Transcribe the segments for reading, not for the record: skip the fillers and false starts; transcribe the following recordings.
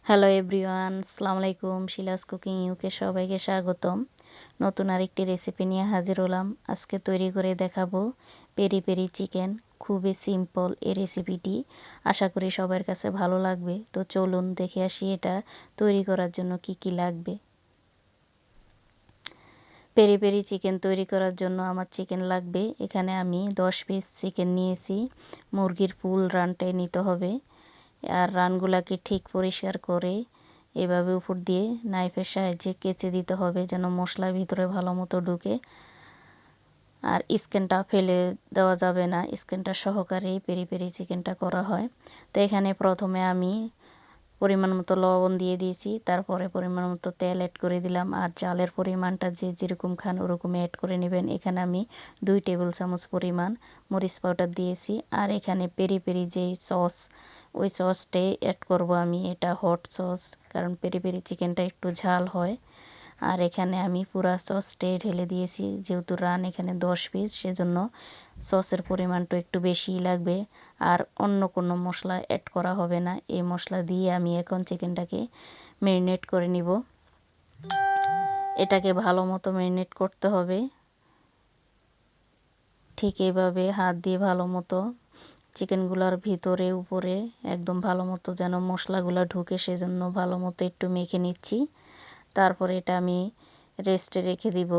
Hello everyone, আসসালামু আলাইকুম। Shila's cooking UK সবাইকে স্বাগতম। নতুন আরেকটি রেসিপি নিয়ে হাজির হলাম। আজকে তৈরি করে দেখাবো পেরি পেরি চিকেন। খুবই সিম্পল এই রেসিপিটি, আশা করি সবার কাছে ভালো লাগবে। তো চলুন দেখে আসি এটা তৈরি করার জন্য কি কি লাগবে। পেরি পেরি চিকেন তৈরি করার জন্য আমার চিকেন লাগবে। এখানে আমি 10 পিস চিকেন নিয়েছি। মুরগির ফুল রানটাই নিতে হবে। আর রানগুলাকে ঠিক পরিষ্কার করে এভাবে উপর দিয়ে নাইফের সাহায্যে কেচে দিতে হবে, যেন মশলার ভিতরে ভালো মতো ঢুকে। আর স্কিনটা ফেলে দেওয়া যাবে না, স্কিনটা সহকারেই পেরি পেরি চিকেনটা করা হয়। তো এখানে প্রথমে আমি পরিমাণ মতো লবণ দিয়ে দিয়েছি, তারপরে পরিমাণ মতো তেল অ্যাড করে দিলাম। আর চালের পরিমাণটা যে যেরকম খান ওরকমই অ্যাড করে নেবেন। এখানে আমি 2 টেবিল চামচ পরিমাণ মরিচ পাউডার দিয়েছি। আর এখানে পেরি পেরি যেই সস, ওই সসটাই অ্যাড করব আমি। এটা হট সস, কারণ পেরি পেরি চিকেনটা একটু ঝাল হয়। আর এখানে আমি পুরা সসটাই ঢেলে দিয়েছি, যেহেতু রান এখানে 10 পিস, সেজন্য সসের পরিমাণটা একটু বেশিই লাগবে। আর অন্য কোনো মশলা অ্যাড করা হবে না। এই মশলা দিয়ে আমি এখন চিকেনটাকে ম্যারিনেট করে নিব। এটাকে ভালো মতো ম্যারিনেট করতে হবে। ঠিক এইভাবে হাত দিয়ে ভালো মতো চিকেনগুলোর ভিতরে উপরে একদম ভালো মতো যেন মশলাগুলো ঢুকে, সেজন্য ভালো মতো একটু মেখে নিচ্ছি। তারপরে এটা আমি রেস্টে রেখে দিব।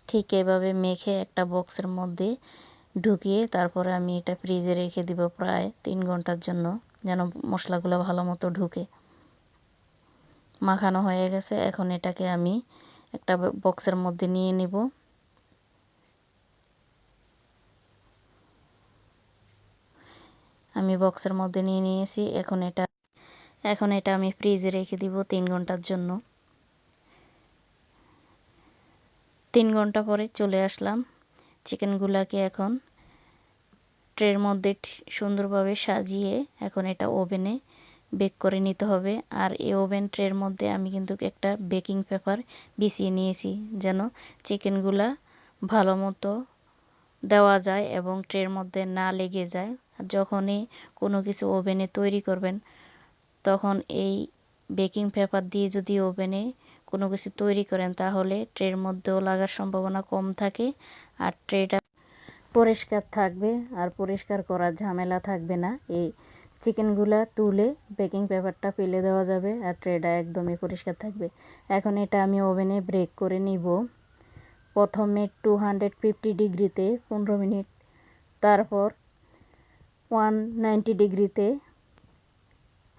ঠিক এভাবে মেখে একটা বক্সের মধ্যে ঢুকিয়ে তারপরে আমি এটা ফ্রিজে রেখে দিব প্রায় 3 ঘন্টার জন্য, যেন মশলাগুলো ভালো মতো ঢুকে। মাখানো হয়ে গেছে, এখন এটাকে আমি একটা বক্সের মধ্যে নিয়ে নিব। আমি বক্সের মধ্যে নিয়ে নিয়েছি। এখন এটা আমি ফ্রিজে রেখে দিব 3 ঘন্টার জন্য। 3 ঘন্টা পরে চলে আসলাম। চিকেনগুলোকে এখন ট্রের মধ্যে সুন্দরভাবে সাজিয়ে এখন এটা ওভেনে বেক করে নিতে হবে। আর এই ওভেন ট্রের মধ্যে আমি কিন্তু একটা বেকিং পেপার বিছিয়ে নিয়েছি, যেন চিকেনগুলা ভালো মতো দেওয়া যায় এবং ট্রের মধ্যে না লেগে যায়। যখনই কোনো কিছু ওভেনে তৈরি করবেন, তখন এই বেকিং পেপার দিয়ে যদি ওভেনে কোনো কিছু তৈরি করেন, তাহলে ট্রের মধ্যেও লাগার সম্ভাবনা কম থাকে। আর ট্রেটা পরিষ্কার থাকবে, আর পরিষ্কার করার ঝামেলা থাকবে না। এই চিকেনগুলা তুলে বেকিং পেপারটা ফেলে দেওয়া যাবে, আর ট্রেটা একদমই পরিষ্কার থাকবে। এখন এটা আমি ওভেনে ব্রেক করে নিব। প্রথমে 250 ডিগ্রিতে 15 মিনিট, তারপর 190 ডিগ্রিতে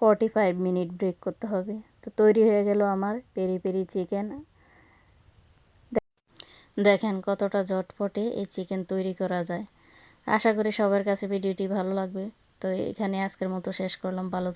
45 মিনিট ব্রেক করতে হবে। তো তৈরি হয়ে গেল আমার পেরি পেরি চিকেন। দেখেন কতটা ঝটপটে এই চিকেন তৈরি করা যায়। আশা করি সবার কাছে ভিডিওটি ভালো লাগবে। তো এখানে আজকের মতো শেষ করলাম। ভালো